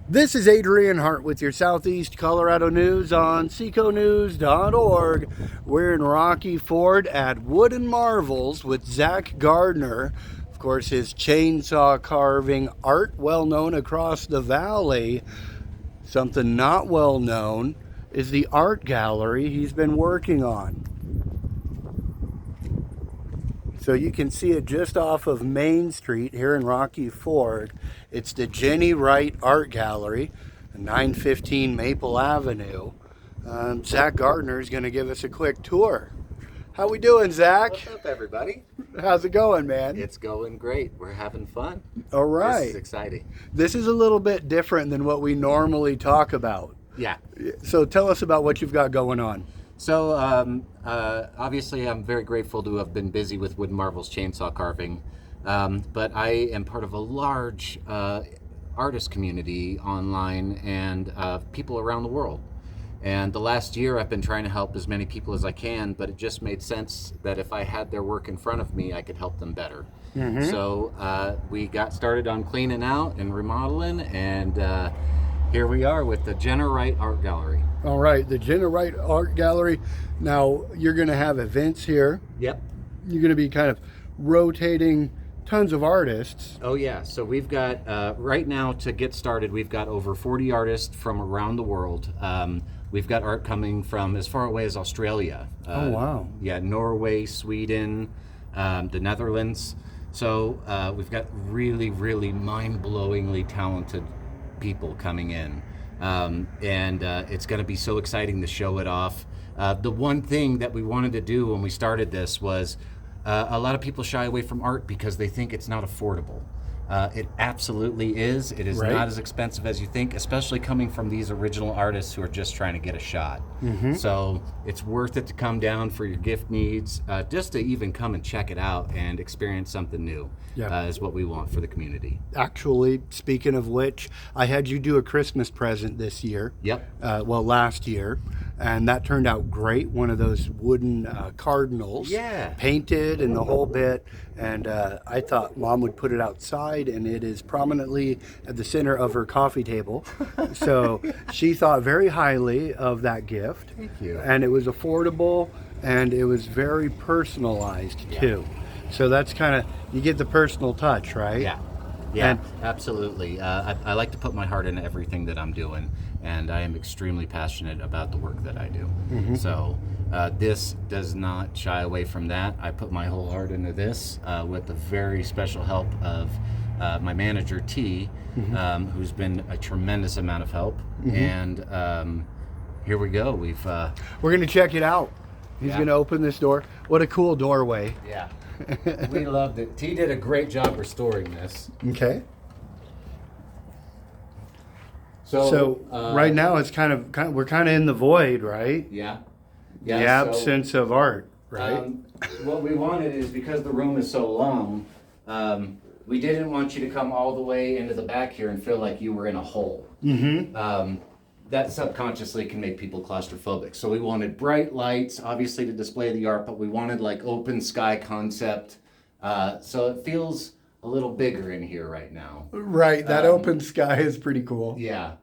This is Adrian Hart with your Southeast Colorado news on seconews.org. We're in Rocky Ford at Wooden Marvels with Zak Gardner. Of course, his chainsaw carving art well known across the valley. Something not well known is the art gallery he's been working on. So you can see it just off of Main Street here in Rocky Ford. It's the Jenner-Wright Art Gallery, 915 Maple Avenue. Zak Gardner is going to give us a quick tour. How we doing, Zak? What's up, everybody? How's it going, man? It's going great. We're having fun. All right. This is exciting. This is a little bit different than what we normally talk about. Yeah. So tell us about what you've got going on. So, obviously, I'm very grateful to have been busy with Wooden Marvels chainsaw carving, but I am part of a large artist community online and people around the world. And the last year, I've been trying to help as many people as I can, but it just made sense that if I had their work in front of me, I could help them better. Mm-hmm. So we got started on cleaning out and remodeling, and here we are with the Jenner-Wright Art Gallery. All right, the Jenner-Wright Art Gallery. Now, you're going to have events here. Yep. You're going to be kind of rotating tons of artists. Oh, yeah. So we've got, right now, to get started, we've got over 40 artists from around the world. We've got art coming from as far away as Australia. Oh, wow. Yeah, Norway, Sweden, the Netherlands. So we've got really, really mind-blowingly talented people coming in. And it's going to be so exciting to show it off. The one thing that we wanted to do when we started this was a lot of people shy away from art because they think it's not affordable. It absolutely is. It is not as expensive as you think, especially coming from these original artists who are just trying to get a shot. Mm-hmm. So it's worth it to come down for your gift needs, just to even come and check it out and experience something new. Is what we want for the community. Actually, speaking of which, I had you do a Christmas present this year. Yep. Last year, and that turned out great. One of those wooden cardinals, painted and the whole bit. And I thought Mom would put it outside, and it is prominently at the center of her coffee table. So she thought very highly of that gift. Thank you. And it was affordable, and it was very personalized too. So that's kind of, you get the personal touch, right? Yeah, And absolutely. I like to put my heart into everything that I'm doing, and I am extremely passionate about the work that I do. Mm-hmm. So this does not shy away from that. I put my whole heart into this with the very special help of my manager, T, who's been a tremendous amount of help. Mm-hmm. And here we go. We're going to check it out. He's going to open this door. What a cool doorway. Yeah. We loved it. T did a great job restoring this. Okay. So right now it's kind of we're kind of in the void, right? Yeah. The absence of art, right? What we wanted is, because the room is so long, we didn't want you to come all the way into the back here and feel like you were in a hole. Mm-hmm. That subconsciously can make people claustrophobic. So we wanted bright lights, obviously, to display the art, but we wanted like open sky concept. So it feels a little bigger in here right now. Right, that open sky is pretty cool. Yeah.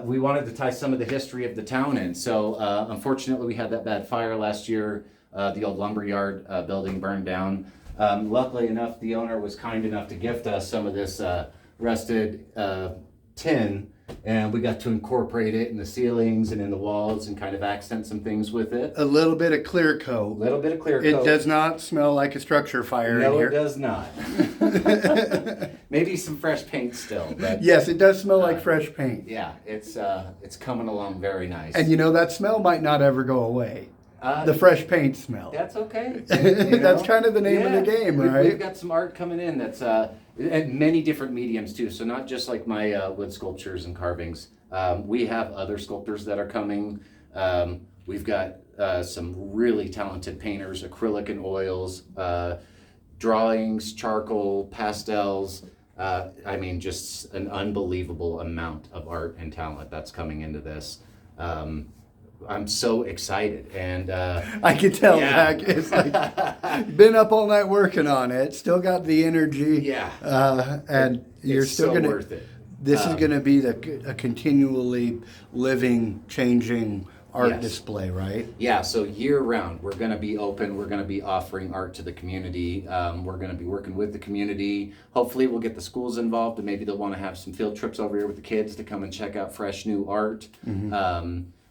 We wanted to tie some of the history of the town in. So unfortunately, we had that bad fire last year. The old lumberyard building burned down. Luckily enough, the owner was kind enough to gift us some of this rusted tin. And we got to incorporate it in the ceilings and in the walls and kind of accent some things with it. A little bit of clear coat. It does not smell like a structure fire in here. No, it does not. Maybe some fresh paint still. But, yes, it does smell like fresh paint. Yeah, it's coming along very nice. And that smell might not ever go away. The fresh paint smell. That's okay. That's kind of the name of the game, right? We've got some art coming in that's and many different mediums too. So not just like my wood sculptures and carvings. We have other sculptors that are coming. We've got some really talented painters, acrylic and oils, drawings, charcoal, pastels. Just an unbelievable amount of art and talent that's coming into this. I'm so excited, and I can tell, Zak. It's like been up all night working on it. Still got the energy. Yeah, and you're it's still so gonna worth it. This is going to be a continually living, changing art Yes. display, right? Yeah, so year round, we're going to be open. We're going to be offering art to the community. We're going to be working with the community. Hopefully, we'll get the schools involved, and maybe they'll want to have some field trips over here with the kids to come and check out fresh new art.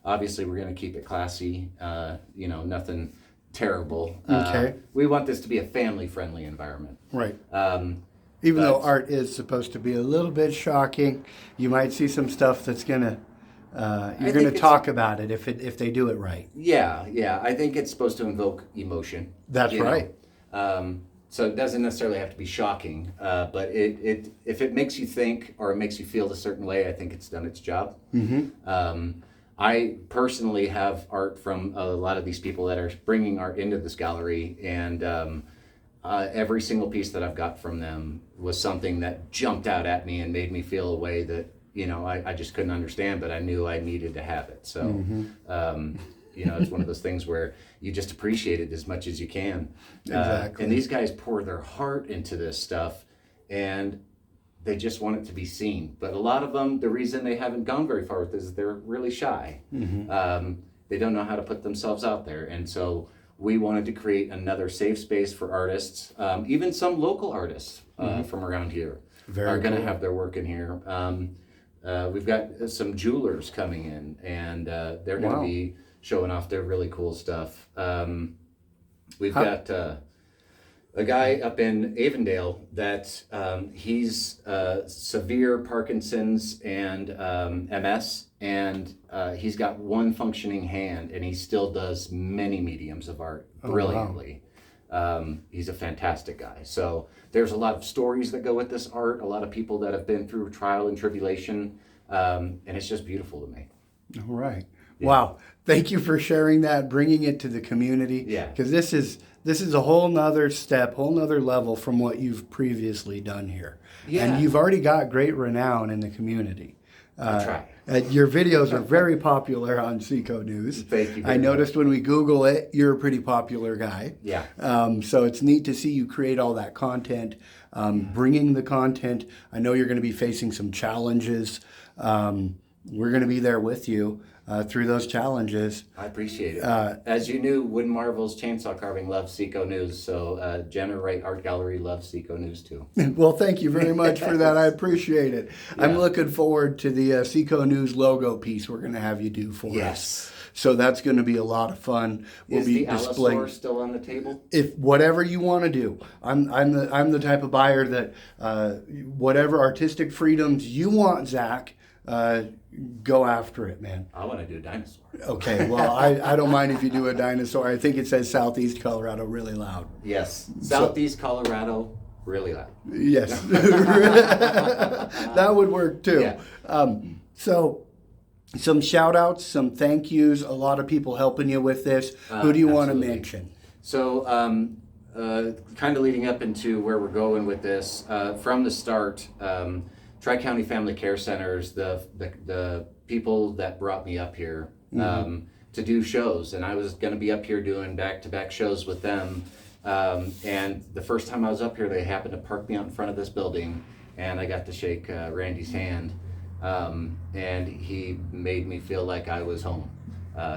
Obviously, we're going to keep it classy. Nothing terrible. Okay. We want this to be a family-friendly environment. Right. Even though art is supposed to be a little bit shocking, you might see some stuff that's gonna you're gonna talk about it if they do it right. Yeah. I think it's supposed to invoke emotion. That's right. So it doesn't necessarily have to be shocking, but it if it makes you think or it makes you feel a certain way, I think it's done its job. I personally have art from a lot of these people that are bringing art into this gallery, and every single piece that I've got from them was something that jumped out at me and made me feel a way that I just couldn't understand, but I knew I needed to have it. So it's one of those things where you just appreciate it as much as you can. Exactly. And these guys pour their heart into this stuff, and they just want it to be seen. But a lot of them, the reason they haven't gone very far with this is they're really shy. They don't know how to put themselves out there. And so we wanted to create another safe space for artists. Even some local artists from around here are going to have their work in here. We've got some jewelers coming in, and they're going to be showing off their really cool stuff. We've got a guy up in Avondale that he's severe Parkinson's and MS, and he's got one functioning hand, and he still does many mediums of art brilliantly. He's a fantastic guy. So there's a lot of stories that go with this art, a lot of people that have been through trial and tribulation, and it's just beautiful to me. All right. Yeah. Wow. Thank you for sharing that, bringing it to the community. Yeah. Because this is a whole nother step, whole nother level from what you've previously done here. Yeah. And you've already got great renown in the community. I try. Your videos are very popular on Seco News. Thank you. I noticed when we Google it, you're a pretty popular guy. Yeah. So it's neat to see you create all that content, bringing the content. I know you're going to be facing some challenges. We're going to be there with you through those challenges. I appreciate it. As you knew, Wood Marvel's Chainsaw Carving loves Seco News, so Jenner-Wright Art Gallery loves Seco News too. Well, thank you very much for that. I appreciate it. Yeah. I'm looking forward to the Seco News logo piece we're going to have you do for us. So that's going to be a lot of fun. We'll be displaying. Is the Allosaur still on the table? If whatever you want to do, I'm the type of buyer that whatever artistic freedoms you want, Zach. Go after it, man. I want to do a dinosaur. Okay, well, I don't mind if you do a dinosaur. I think it says Southeast Colorado really loud. Yes, Southeast Colorado really loud. Yes, that would work too. Yeah. So some shout outs, some thank yous, a lot of people helping you with this. Who do you want to mention? So kind of leading up into where we're going with this, from the start, Tri-County Family Care Centers, the people that brought me up here to do shows, and I was going to be up here doing back-to-back shows with them. And the first time I was up here, they happened to park me out in front of this building, and I got to shake Randy's hand, and he made me feel like I was home.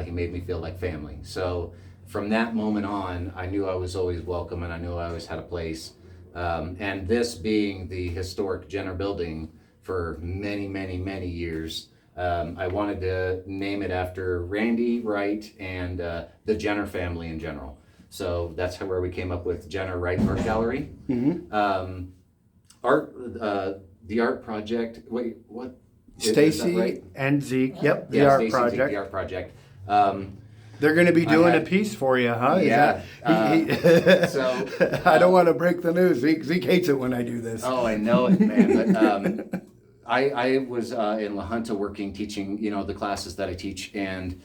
He made me feel like family. So from that moment on, I knew I was always welcome, and I knew I always had a place. And this being the historic Jenner building for many, many, many years, I wanted to name it after Randy Wright and the Jenner family in general. So that's where we came up with Jenner-Wright Art Gallery. The art project. Wait, what? Stacy right? and Zeke. Yep, the art project. Zeke, the art project. They're going to be doing a piece for you, huh? Yeah. So I don't want to break the news. Zeke hates it when I do this. Oh, I know it, man. But I was in La Junta teaching, the classes that I teach, and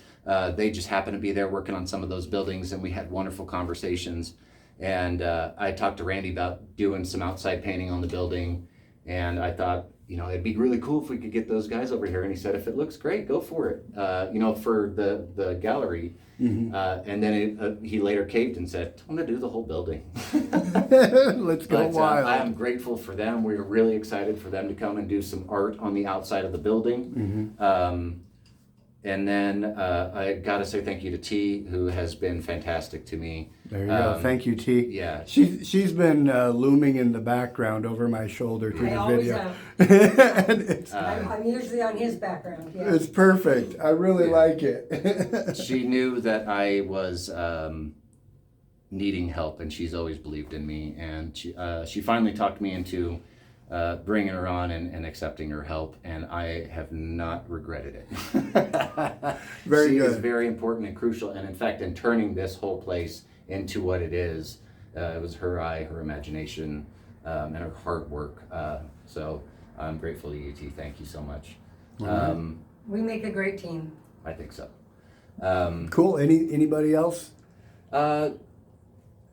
they just happened to be there working on some of those buildings, and we had wonderful conversations. And I talked to Randy about doing some outside painting on the building, and I thought, it'd be really cool if we could get those guys over here. And he said, if it looks great, go for it, for the gallery. Mm-hmm. And then he later caved and said, I'm going to do the whole building. Let's go wild. I am grateful for them. We were really excited for them to come and do some art on the outside of the building. Mm-hmm. And then I got to say thank you to T, who has been fantastic to me. There you go. Thank you, T. Yeah. She's been looming in the background over my shoulder through the video. And it's, I'm usually on his background. Yeah. it's perfect. I really like it. She knew that I was needing help, and she's always believed in me. And she finally talked me into bringing her on and accepting her help, and I have not regretted it. Very she good. is very important and crucial, and in fact, in turning this whole place into what it is, it was her eye, her imagination, and her hard work. So I'm grateful to you, T. Thank you so much. We make a great team. I think so. Cool. Anybody else?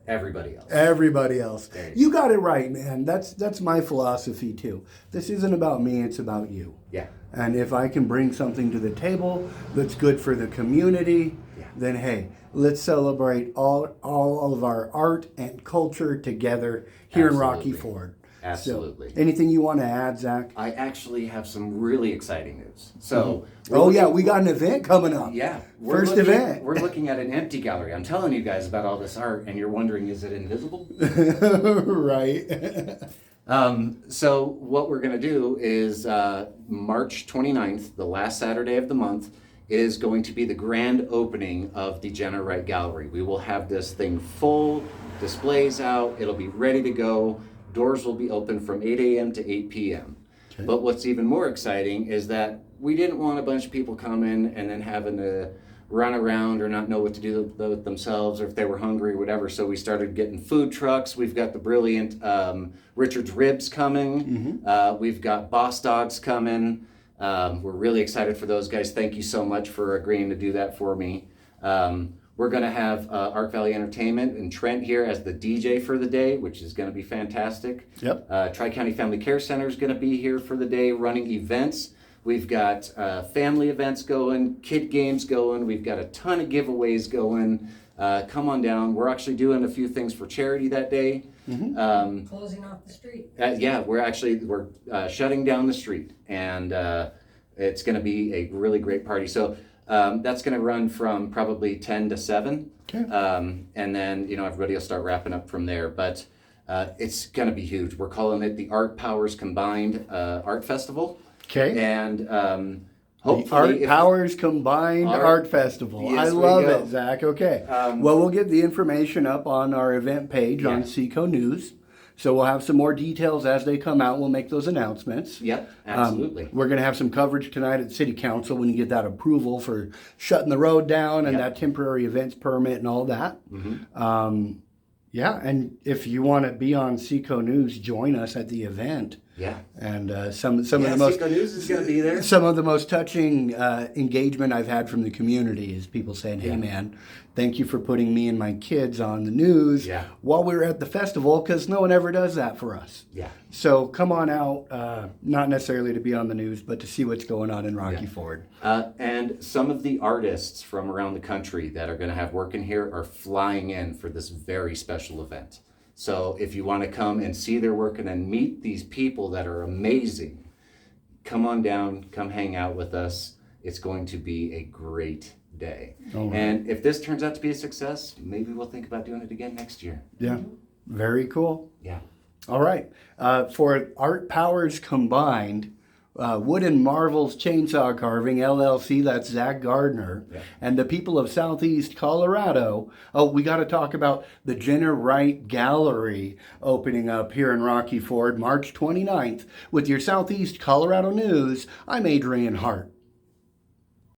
Everybody else. Everybody else. There You got it right, man. That's my philosophy too. This isn't about me, it's about you. Yeah. And if I can bring something to the table that's good for the community, Yeah. then hey, let's celebrate all of our art and culture together here in Rocky Absolutely. Ford. Absolutely. So, anything you want to add, Zach? I actually have some really exciting news. So, We got an event coming up. yeah, First event. We're looking at an empty gallery. I'm telling you guys about all this art, and you're wondering, is it invisible? Right. So what we're going to do is March 29th, the last Saturday of the month, is going to be the grand opening of the Jenner-Wright Gallery. We will have this thing full, displays out, it'll be ready to go. Doors will be open from 8 a.m. to 8 p.m. Okay. But what's even more exciting is that we didn't want a bunch of people coming and then having to run around or not know what to do with themselves, or if they were hungry or whatever. So we started getting food trucks. We've got the brilliant Richard's Ribs coming. Mm-hmm. We've got Boss Dogs coming. We're really excited for those guys. Thank you so much for agreeing to do that for me. We're going to have Ark Valley Entertainment and Trent here as the DJ for the day, which is going to be fantastic. Yep. Tri-County Family Care Center is going to be here for the day running events. We've got family events going, kid games going. We've got a ton of giveaways going. Come on down. We're actually doing a few things for charity that day. Mm-hmm. Closing off the street. Yeah, we're shutting down the street, and it's going to be a really great party. So that's going to run from probably 10 to 7. Okay. And then, everybody will start wrapping up from there. But it's going to be huge. We're calling it the Art Powers Combined Art Festival. Okay. And The hopefully... Art Powers Combined Art Festival. Yes, I we love go. it, Zach. Okay. Um, Well, we'll get the information up on our event page on Yeah. Seco News. So we'll have some more details as they come out. We'll make those announcements. Yep, absolutely. We're going to have some coverage tonight at City Council when you get that approval for shutting the road down and Yep. that temporary events permit and all that. Mm-hmm. Yeah, and if you want to be on Seco News, join us at the event. Yeah. And some of the most Seco News is going to be there. some of the most touching engagement I've had from the community is people saying, "Hey, Yeah. man, thank you for putting me and my kids on the news Yeah. while we were at the festival," because no one ever does that for us. Yeah. So come on out, not necessarily to be on the news, but to see what's going on in Rocky Ford. And some of the artists from around the country that are going to have work in here are flying in for this very special event. So if you want to come and see their work and then meet these people that are amazing, come on down, come hang out with us. It's going to be a great day. All right. And if this turns out to be a success, maybe we'll think about doing it again next year. Yeah, very cool. Yeah. All right. For Art Powers Combined, Wooden Marvels Chainsaw Carving, LLC, that's Zak Gardner, Yeah. and the people of Southeast Colorado. Oh, we got to talk about the Jenner-Wright Gallery opening up here in Rocky Ford, March 29th. With your Southeast Colorado news, I'm Adrian Hart.